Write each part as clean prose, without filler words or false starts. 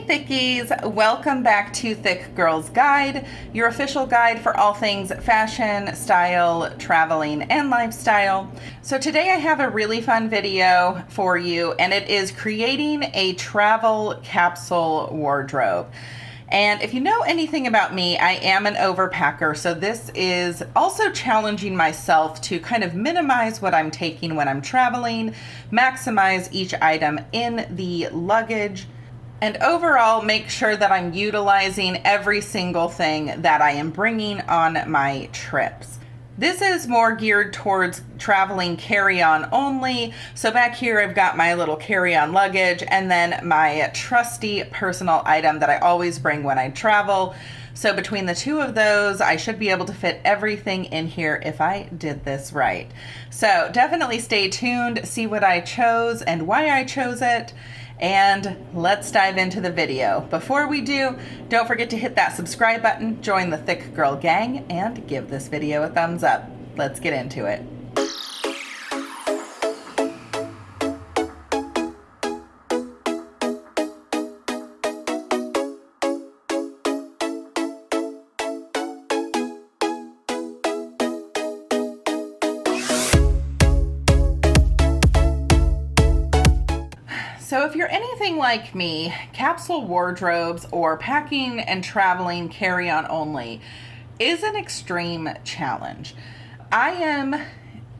Hey Thickies, welcome back to Thick Girls Guide, your official guide for all things fashion, style, traveling, and lifestyle. So today I have a really fun video for you, and it is creating a travel capsule wardrobe. And if you know anything about me, I am an overpacker, so this is also challenging myself to kind of minimize what I'm taking when I'm traveling, maximize each item in the luggage, and overall make sure that I'm utilizing every single thing that I am bringing on my trips. This is more geared towards traveling carry-on only. So back here I've got my little carry-on luggage and then my trusty personal item that I always bring when I travel. So between the two of those, I should be able to fit everything in here if I did this right. So definitely stay tuned, see what I chose and why I chose it. And let's dive into the video. Before we do, don't forget to hit that subscribe button, join the Thick Girl gang, and give this video a thumbs up. Let's get into it. So if you're anything like me, capsule wardrobes or packing and traveling carry-on only is an extreme challenge. I am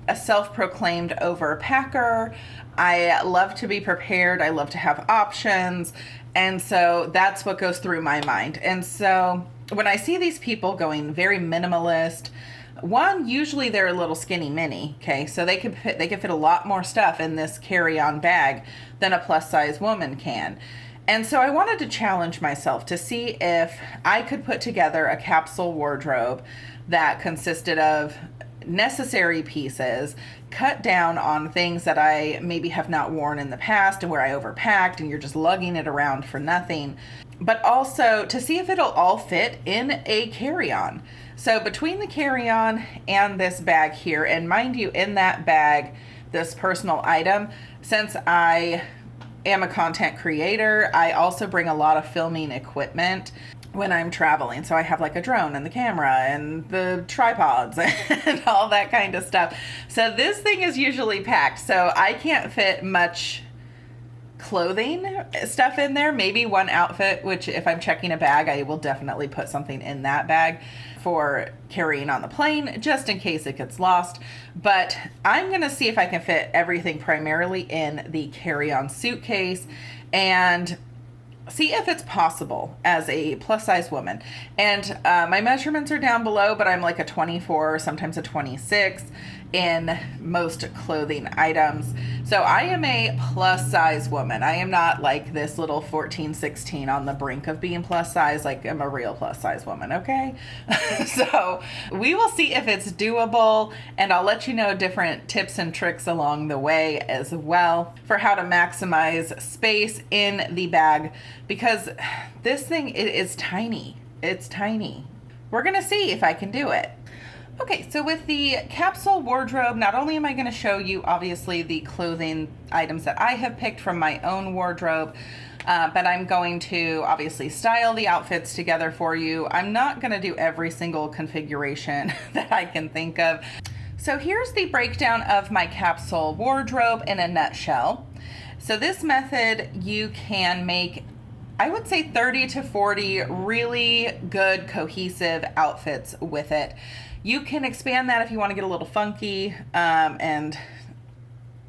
a self-proclaimed overpacker. I love to be prepared. I love to have options. And so that's what goes through my mind. And so when I see these people going very minimalist, one, usually they're a little skinny mini, okay? So they can fit a lot more stuff in this carry-on bag than a plus-size woman can. And so I wanted to challenge myself to see if I could put together a capsule wardrobe that consisted of necessary pieces, cut down on things that I maybe have not worn in the past and where I overpacked and you're just lugging it around for nothing, but also to see if it'll all fit in a carry-on. So between the carry-on and this bag here, and mind you, in that bag, this personal item, since I am a content creator, I also bring a lot of filming equipment when I'm traveling. So I have like a drone and the camera and the tripods and all that kind of stuff. So this thing is usually packed. So I can't fit much clothing stuff in there. Maybe one outfit, which if I'm checking a bag, I will definitely put something in that bag for carrying on the plane, just in case it gets lost. But I'm gonna see if I can fit everything primarily in the carry-on suitcase and see if it's possible as a plus size woman. And my measurements are down below, but I'm like a 24, sometimes a 26 in most clothing items. So I am a plus size woman. I am not like this little 14, 16 on the brink of being plus size. Like I'm a real plus size woman, okay? So we will see if it's doable, and I'll let you know different tips and tricks along the way as well for how to maximize space in the bag, because this thing is tiny. It's tiny. We're gonna see if I can do it. Okay, so with the capsule wardrobe, not only am I going to show you obviously the clothing items that I have picked from my own wardrobe, but I'm going to obviously style the outfits together for you. I'm not going to do every single configuration that I can think of. So here's the breakdown of my capsule wardrobe in a nutshell. So this method, you can make, I would say 30 to 40 really good cohesive outfits with it. You can expand that if you want to get a little funky and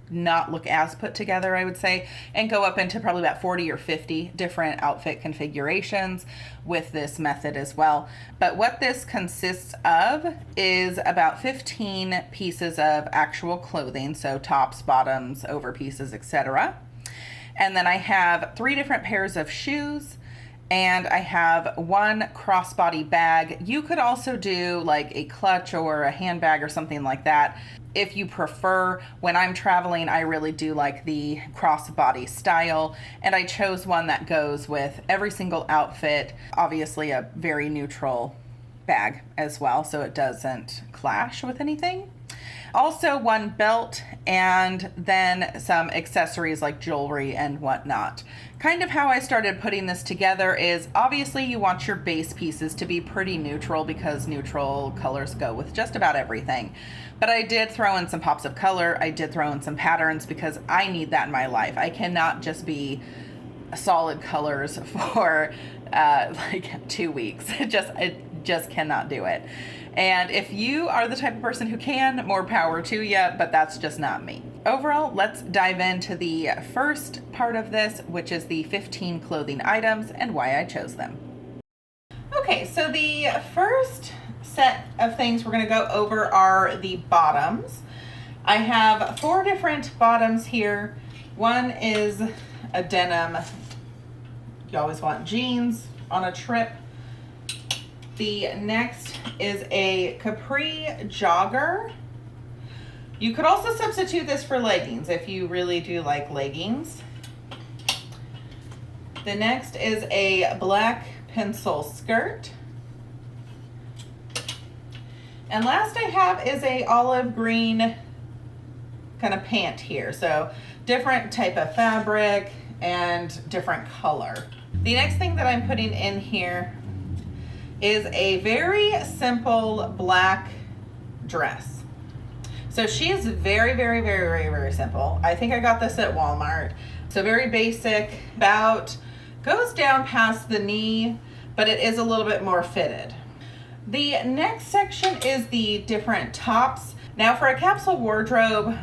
not look as put together, I would say, and go up into probably about 40 or 50 different outfit configurations with this method as well. But what this consists of is about 15 pieces of actual clothing, so tops, bottoms, over pieces, etc. And then I have 3 different pairs of shoes, and I have 1 crossbody bag. You could also do like a clutch or a handbag or something like that if you prefer. When I'm traveling, I really do like the crossbody style, and I chose one that goes with every single outfit. Obviously a very neutral bag as well, so it doesn't clash with anything. Also one belt, and then some accessories like jewelry and whatnot. Kind of how I started putting this together is obviously you want your base pieces to be pretty neutral because neutral colors go with just about everything. But I did throw in some pops of color. I did throw in some patterns because I need that in my life. I cannot just be solid colors for like 2 weeks. It just cannot do it. And if you are the type of person who can, more power to you, but that's just not me. Overall, let's dive into the first part of this, which is the 15 clothing items and why I chose them. Okay, so the first set of things we're going to go over are the bottoms. I have 4 different bottoms here. One is a denim. You always want jeans on a trip. The next is a capri jogger. You could also substitute this for leggings if you really do like leggings. The next is a black pencil skirt. And last I have is a olive green kind of pant here. So different type of fabric and different color. The next thing that I'm putting in here is a very simple black dress. So she is very simple. I think I got this at Walmart. So very basic, goes down past the knee, but it is a little bit more fitted. The next section is the different tops. Now for a capsule wardrobe,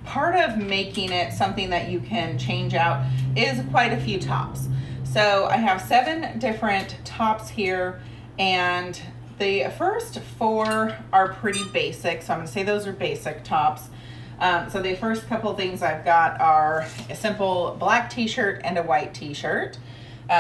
part of making it something that you can change out is quite a few tops. So I have 7 different tops here, and the first 4 are pretty basic. So I'm gonna say those are basic tops. So the first couple things I've got are a simple black t-shirt and a white t-shirt.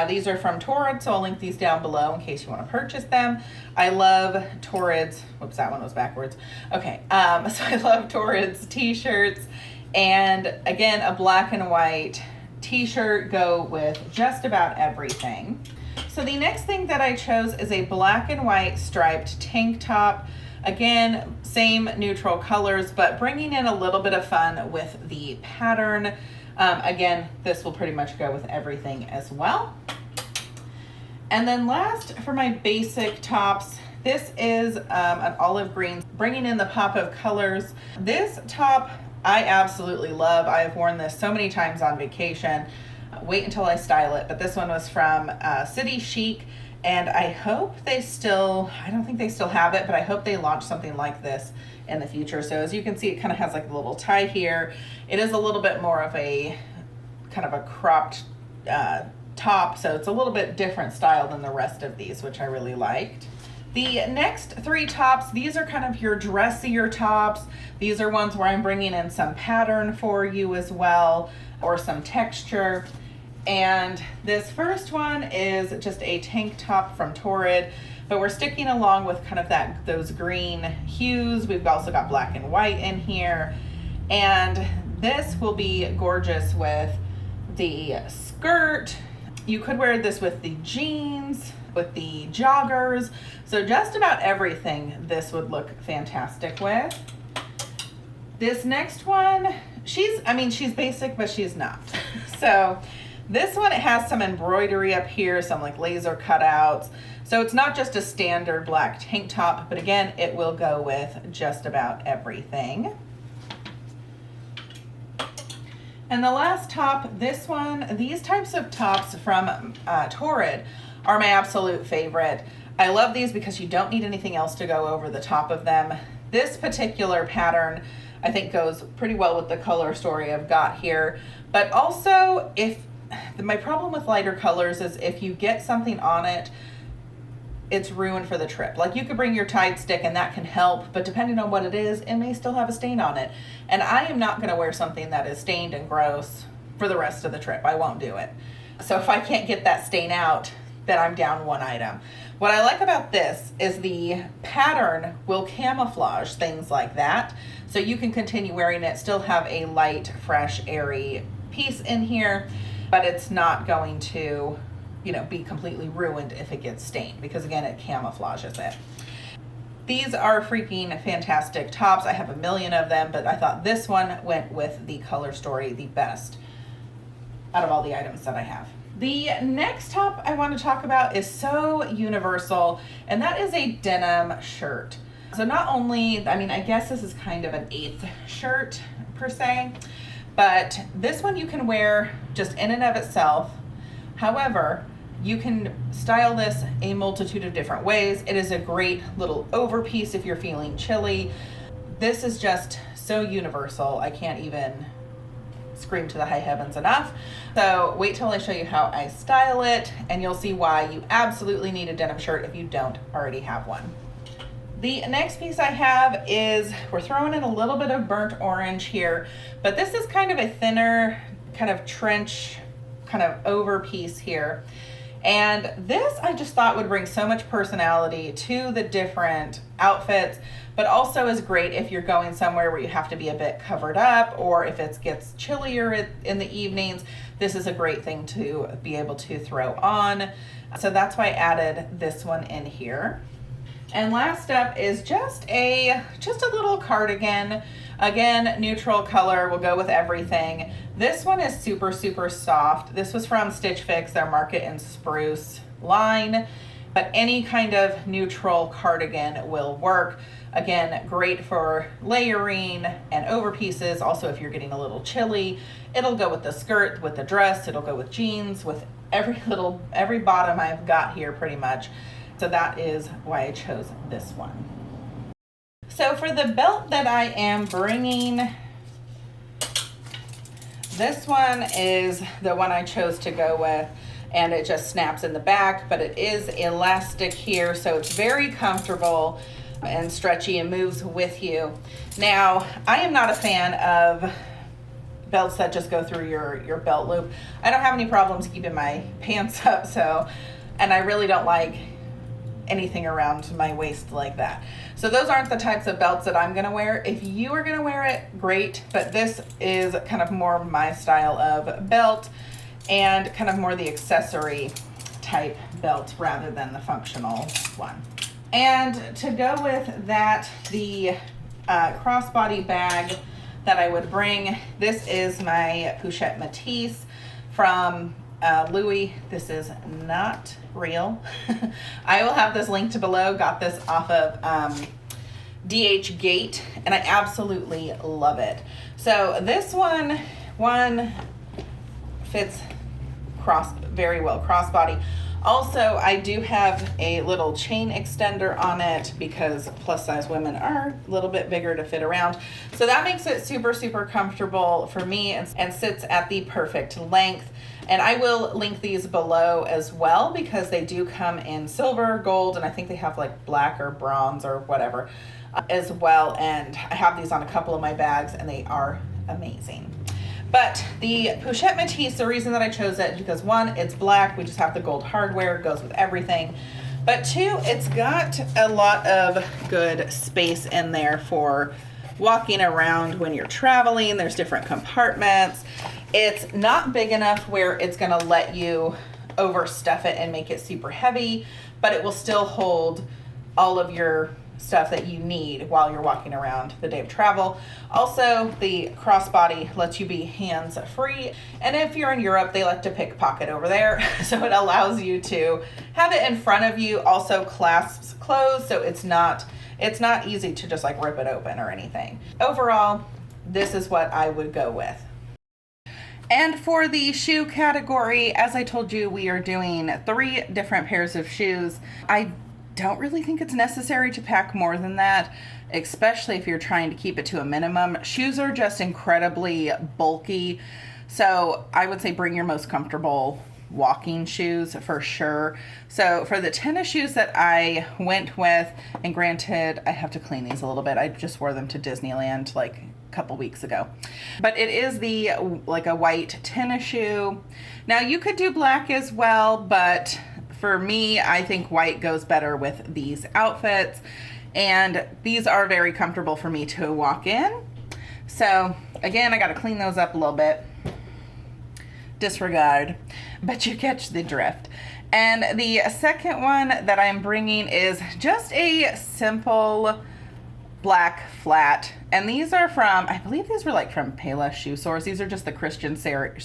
These are from Torrid, so I'll link these down below in case you want to purchase them. I love Torrid's, whoops, that one was backwards. Okay, so I love Torrid's t-shirts, and again, a black and white t-shirt go with just about everything. So the next thing that I chose is a black and white striped tank top. Again, same neutral colors, but bringing in a little bit of fun with the pattern. Again, this will pretty much go with everything as well. And then last, for my basic tops, this is an olive green, bringing in the pop of colors. This top I absolutely love. I have worn this so many times on vacation. Wait until I style it, but this one was from City Chic, and I hope they still, I don't think they still have it, but I hope they launch something like this in the future. So as you can see, it kind of has like a little tie here. It is a little bit more of a kind of a cropped top, so it's a little bit different style than the rest of these, which I really liked. The next 3 tops, these are kind of your dressier tops. These are ones where I'm bringing in some pattern for you as well, or some texture. And this first one is just a tank top from Torrid, but we're sticking along with kind of those green hues. We've also got black and white in here. And this will be gorgeous with the skirt. You could wear this with the jeans, with the joggers. So just about everything this would look fantastic with. This next one, she's basic, but she's not. So this one, it has some embroidery up here, some like laser cutouts. So it's not just a standard black tank top, but again, it will go with just about everything. And the last top, this one, these types of tops from Torrid are my absolute favorite. I love these because you don't need anything else to go over the top of them. This particular pattern, I think, goes pretty well with the color story I've got here. But also, my problem with lighter colors is if you get something on it, it's ruined for the trip. Like, you could bring your Tide stick and that can help, but depending on what it is, it may still have a stain on it. And I am not gonna wear something that is stained and gross for the rest of the trip. I won't do it. So if I can't get that stain out, then I'm down one item. What I like about this is the pattern will camouflage things like that. So you can continue wearing it, still have a light, fresh, airy piece in here, but it's not going to, be completely ruined if it gets stained, because again, it camouflages it. These are freaking fantastic tops. I have a million of them, but I thought this one went with the color story the best out of all the items that I have. The next top I want to talk about is so universal, and that is a denim shirt. So not only, I mean, I guess this is kind of an 8th shirt per se, but this one you can wear just in and of itself. However, you can style this a multitude of different ways. It is a great little overpiece if you're feeling chilly. This is just so universal. I can't even scream to the high heavens enough. So wait till I show you how I style it, and you'll see why you absolutely need a denim shirt if you don't already have one. The next piece I have is, we're throwing in a little bit of burnt orange here, but this is kind of a thinner kind of trench kind of over piece here. And this I just thought would bring so much personality to the different outfits, but also is great if you're going somewhere where you have to be a bit covered up, or if it gets chillier in the evenings. This is a great thing to be able to throw on. So that's why I added this one in here. And last up is just a little cardigan. Again, neutral color will go with everything. This one is super, super soft. This was from Stitch Fix, their Market and Spruce line, but any kind of neutral cardigan will work. Again, great for layering and over pieces. Also, if you're getting a little chilly, it'll go with the skirt, with the dress, it'll go with jeans, with every bottom I've got here pretty much. So that is why I chose this one. So for the belt that I am bringing, this one is the one I chose to go with, and it just snaps in the back, but it is elastic here, so it's very comfortable and stretchy and moves with you. Now, I am not a fan of belts that just go through your belt loop. I don't have any problems keeping my pants up, and I really don't like anything around my waist like that. So those aren't the types of belts that I'm gonna wear. If you are gonna wear it, great, but this is kind of more my style of belt and kind of more the accessory type belt rather than the functional one. And to go with that, the crossbody bag that I would bring, this is my Pochette Matisse from Louis. This is not real. I will have this linked below. Got this off of DH Gate, and I absolutely love it. So this one fits very well crossbody. Also, I do have a little chain extender on it because plus size women are a little bit bigger to fit around. So that makes it super, super comfortable for me and sits at the perfect length. And I will link these below as well because they do come in silver, gold, and I think they have like black or bronze or whatever as well. And I have these on a couple of my bags and they are amazing. But the Pochette Matisse, the reason that I chose it is because one, it's black, we just have the gold hardware, goes with everything. But two, it's got a lot of good space in there for walking around when you're traveling. There's different compartments. It's not big enough where it's gonna let you overstuff it and make it super heavy, but it will still hold all of your stuff that you need while you're walking around the day of travel. Also, the crossbody lets you be hands-free, and if you're in Europe, they like to pickpocket over there, so it allows you to have it in front of you. Also clasps closed, so it's not easy to just like rip it open or anything. Overall, this is what I would go with. And for the shoe category, as I told you, we are doing 3 different pairs of shoes. I don't really think it's necessary to pack more than that, especially if you're trying to keep it to a minimum. Shoes are just incredibly bulky, so I would say bring your most comfortable walking shoes for sure. So for the tennis shoes that I went with, and granted I have to clean these a little bit, I just wore them to Disneyland like a couple weeks ago, but it is the like a white tennis shoe. Now you could do black as well, but for me, I think white goes better with these outfits, and these are very comfortable for me to walk in. So again, I got to clean those up a little bit. Disregard, but you catch the drift. And the second one that I'm bringing is just a simple black flat. And these are from, I believe these were like from Payless Shoe Source. These are just the Christian Siriano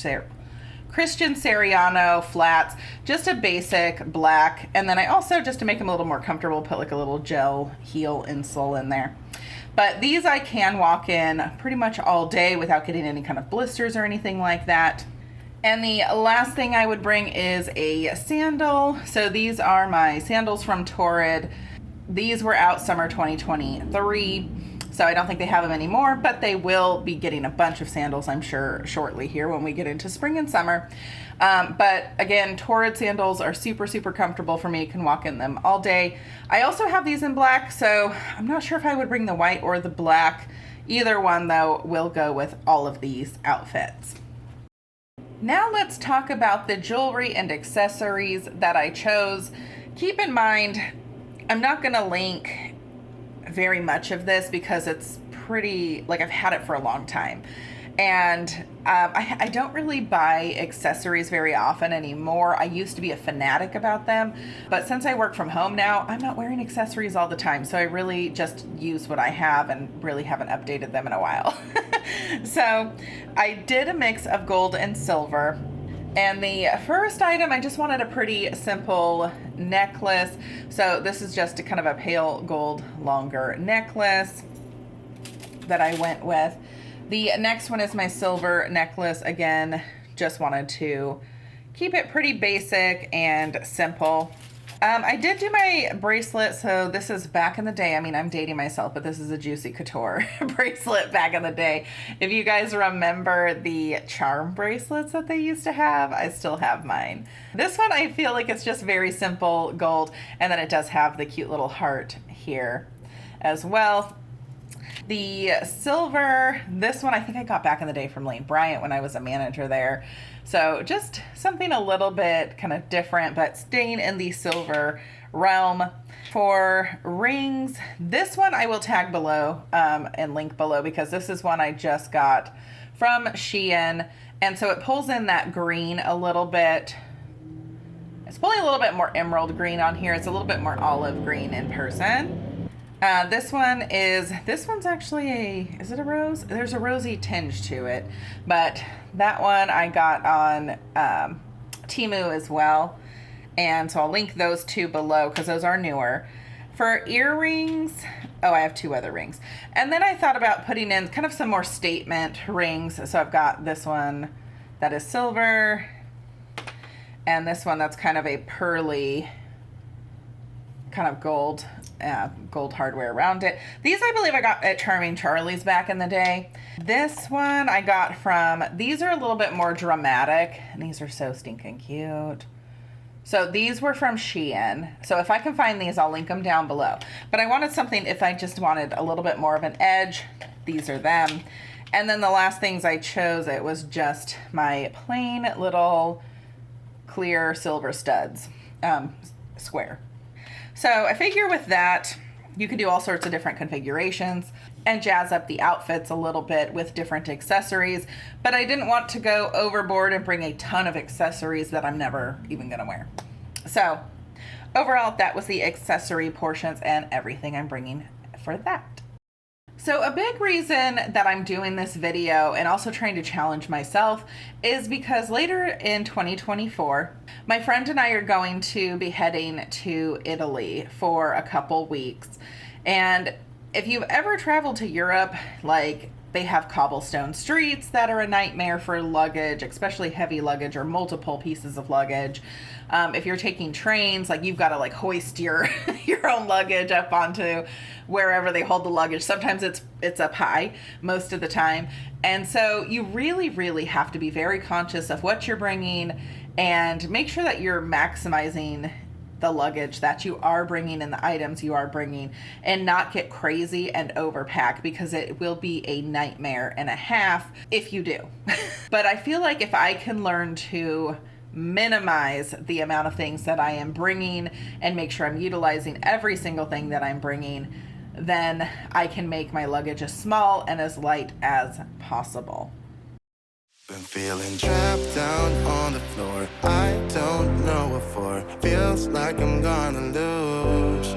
flats, just a basic black. And then I also, just to make them a little more comfortable, put like a little gel heel insole in there. But these I can walk in pretty much all day without getting any kind of blisters or anything like that. And the last thing I would bring is a sandal. So these are my sandals from Torrid. These were out summer 2023. So I don't think they have them anymore, but they will be getting a bunch of sandals, I'm sure, shortly here when we get into spring and summer. But again, Torrid sandals are super, super comfortable for me. You can walk in them all day. I also have these in black, so I'm not sure if I would bring the white or the black. Either one, though, will go with all of these outfits. Now let's talk about the jewelry and accessories that I chose. Keep in mind, I'm not going to link very much of this because it's pretty, like, I've had it for a long time. And I don't really buy accessories very often anymore. I used to be a fanatic about them, but since I work from home now, I'm not wearing accessories all the time. So I really just use what I have and really haven't updated them in a while. So I did a mix of gold and silver. And the first item, I just wanted a pretty simple necklace. So this is just a kind of a pale gold longer necklace that I went with. The next one is my silver necklace. Again, just wanted to keep it pretty basic and simple. I did do my bracelet, so this is back in the day. I mean, I'm dating myself, but this is a Juicy Couture bracelet back in the day. If you guys remember the charm bracelets that they used to have, I still have mine. This one, I feel like it's just very simple gold, and then it does have the cute little heart here as well. The silver, this one I think I got back in the day from Lane Bryant when I was a manager there. So just something a little bit kind of different, but staying in the silver realm. For rings, this one I will tag below and link below because this is one I just got from SHEIN. And so it pulls in that green a little bit. It's pulling a little bit more emerald green on here. It's a little bit more olive green in person. This one's actually is it a rose? There's a rosy tinge to it, but that one I got on Temu as well. And so I'll link those two below because those are newer. For earrings, oh, I have two other rings. And then I thought about putting in kind of some more statement rings. So I've got this one that is silver and this one that's kind of a pearly kind of gold hardware around it. These I believe I got at Charming Charlie's back in the day. This one I got from, these are a little bit more dramatic and these are so stinking cute. So these were from SHEIN. So if I can find these, I'll link them down below. But I wanted something, if I just wanted a little bit more of an edge, these are them. And then the last things I chose, it was just my plain little clear silver studs, square. So I figure with that, you can do all sorts of different configurations and jazz up the outfits a little bit with different accessories, but I didn't want to go overboard and bring a ton of accessories that I'm never even gonna wear. So overall, that was the accessory portions and everything I'm bringing for that. So a big reason that I'm doing this video and also trying to challenge myself is because later in 2024, my friend and I are going to be heading to Italy for a couple weeks. And if you've ever traveled to Europe, like they have cobblestone streets that are a nightmare for luggage, especially heavy luggage or multiple pieces of luggage. If you're taking trains, like you've got to like hoist your own luggage up onto wherever they hold the luggage. Sometimes it's up high most of the time. And so you really, really have to be very conscious of what you're bringing and make sure that you're maximizing the luggage that you are bringing and the items you are bringing and not get crazy and overpack because it will be a nightmare and a half if you do. But I feel like if I can learn to minimize the amount of things that I am bringing and make sure I'm utilizing every single thing that I'm bringing, then I can make my luggage as small and as light as possible. Been feeling trapped down on the floor. I don't know what for. feels like I'm gonna lose.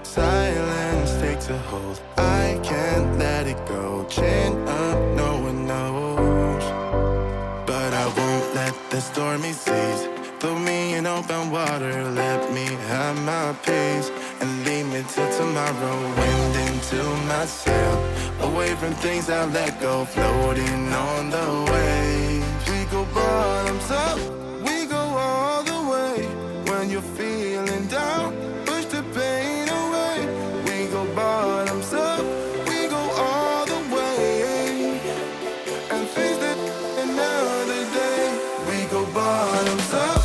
Silence takes a hold, I can't let it go. Chin up, no one knows. But I won't let the stormy seas throw me in open water. Let me have my peace and leave me till tomorrow. Wind into my sail, away from things I let go. Floating on the waves, we go bottoms up, we go all the way. When you're feeling down, push the pain away. We go bottoms up, we go all the way. And face that another day, we go bottoms up.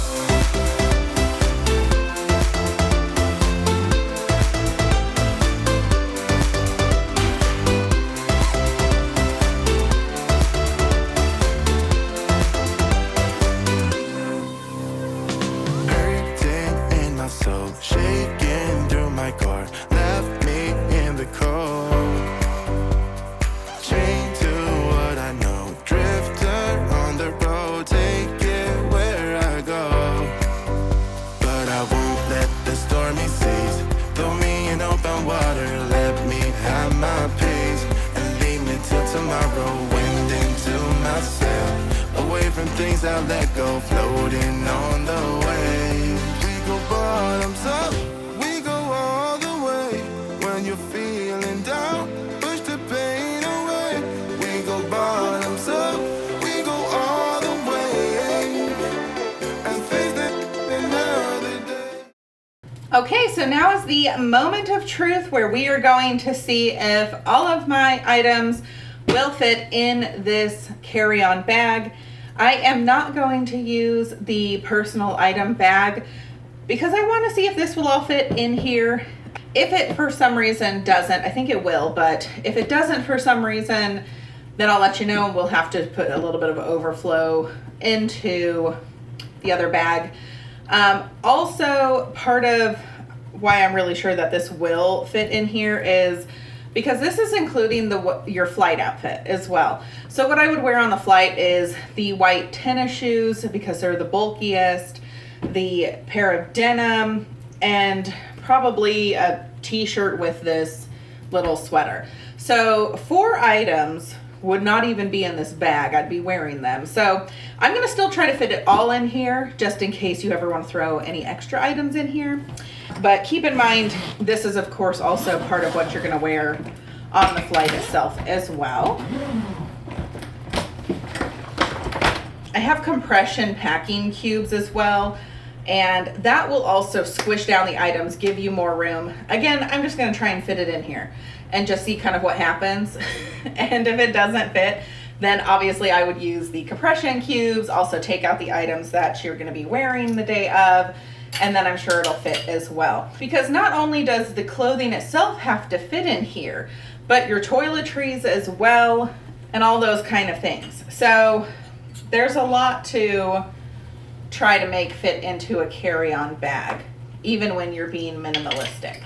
So shaking through my car, left me in the cold. Chained to what I know, drifter on the road, take it where I go. But I won't let the stormy seas throw me in open water. Let me have my peace and leave me till tomorrow. Wind into my sail, away from things I let go. Floating on the waves, go bottoms up, we go all the way. When you're feeling down, push the pain away. We go bottoms up, we go all the way. And face that another day. Okay, so now is the moment of truth where we are going to see if all of my items will fit in this carry-on bag. I am not going to use the personal item bag because I want to see if this will all fit in here. If it for some reason doesn't, I think it will, but if it doesn't for some reason, then I'll let you know and we'll have to put a little bit of overflow into the other bag. Also, part of why I'm really sure that this will fit in here is because this is including your flight outfit as well. So what I would wear on the flight is the white tennis shoes because they're the bulkiest, the pair of denim, and probably a t-shirt with this little sweater. So 4 items would not even be in this bag. I'd be wearing them. So I'm gonna still try to fit it all in here just in case you ever want to throw any extra items in here. But keep in mind, this is of course also part of what you're gonna wear on the flight itself as well. I have compression packing cubes as well, and that will also squish down the items, give you more room. Again, I'm just gonna try and fit it in here and just see kind of what happens. And if it doesn't fit, then obviously I would use the compression cubes, also take out the items that you're gonna be wearing the day of, and then I'm sure it'll fit as well. Because not only does the clothing itself have to fit in here, but your toiletries as well, and all those kind of things. So there's a lot to try to make fit into a carry-on bag, even when you're being minimalistic.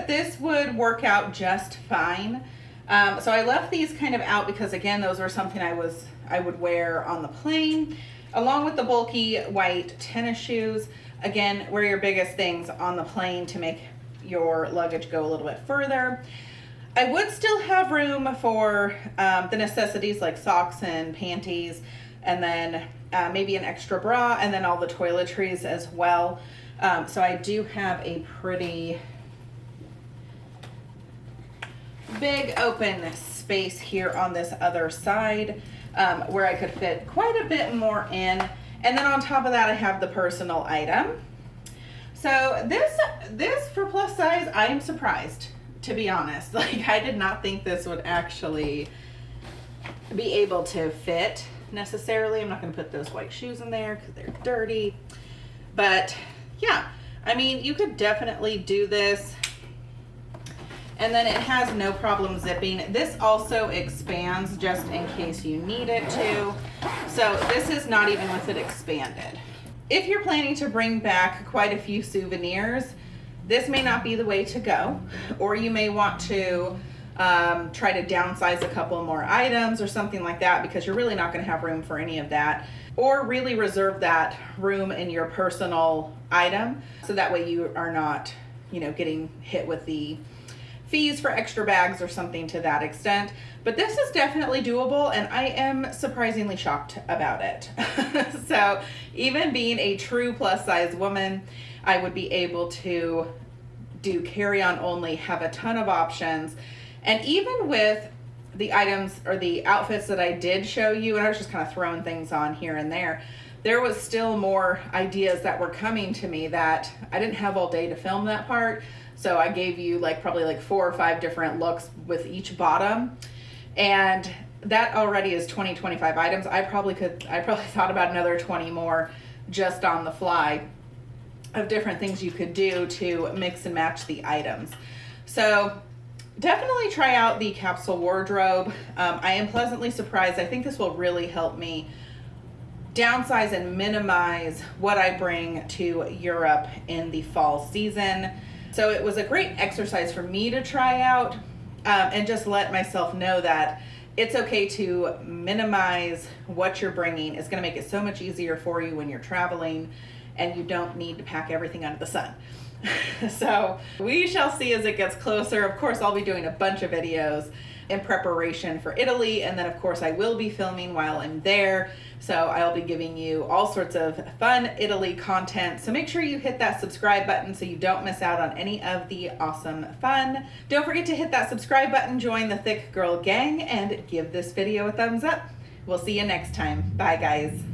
This would work out just fine. So I left these kind of out because again, those were something I would wear on the plane. along with the bulky white tennis shoes. Again, wear your biggest things on the plane to make your luggage go a little bit further. I would still have room for the necessities like socks and panties, and then maybe an extra bra, and then all the toiletries as well. So I do have a pretty big open space here on this other side where I could fit quite a bit more in. And then on top of that, I have the personal item. So this for plus size, I am surprised, to be honest. Like, I did not think this would actually be able to fit necessarily. I'm not going to put those white shoes in there because they're dirty. But yeah, I mean, you could definitely do this. And then it has no problem zipping. This also expands just in case you need it to. So this is not even with it expanded. If you're planning to bring back quite a few souvenirs, this may not be the way to go. Or you may want to try to downsize a couple more items or something like that, because you're really not going to have room for any of that. Or really reserve that room in your personal item, so that way you are not, you know, getting hit with the fees for extra bags or something to that extent. But this is definitely doable, and I am surprisingly shocked about it. So even being a true plus size woman, I would be able to do carry-on only, have a ton of options. And even with the items or the outfits that I did show you, and I was just kind of throwing things on here and there was still more ideas that were coming to me that I didn't have all day to film that part. So I gave you probably 4 or 5 different looks with each bottom. And that already is 25 items. I probably thought about another 20 more just on the fly of different things you could do to mix and match the items. So definitely try out the capsule wardrobe. I am pleasantly surprised. I think this will really help me downsize and minimize what I bring to Europe in the fall season. So it was a great exercise for me to try out and just let myself know that it's okay to minimize what you're bringing. It's going to make it so much easier for you when you're traveling, and you don't need to pack everything under the sun. So we shall see as it gets closer. Of course, I'll be doing a bunch of videos in preparation for Italy, and then of course I will be filming while I'm there. So I'll be giving you all sorts of fun Italy content. So make sure you hit that subscribe button so you don't miss out on any of the awesome fun. Don't forget to hit that subscribe button, join the Thick Girl gang, and give this video a thumbs up. We'll see you next time. Bye guys.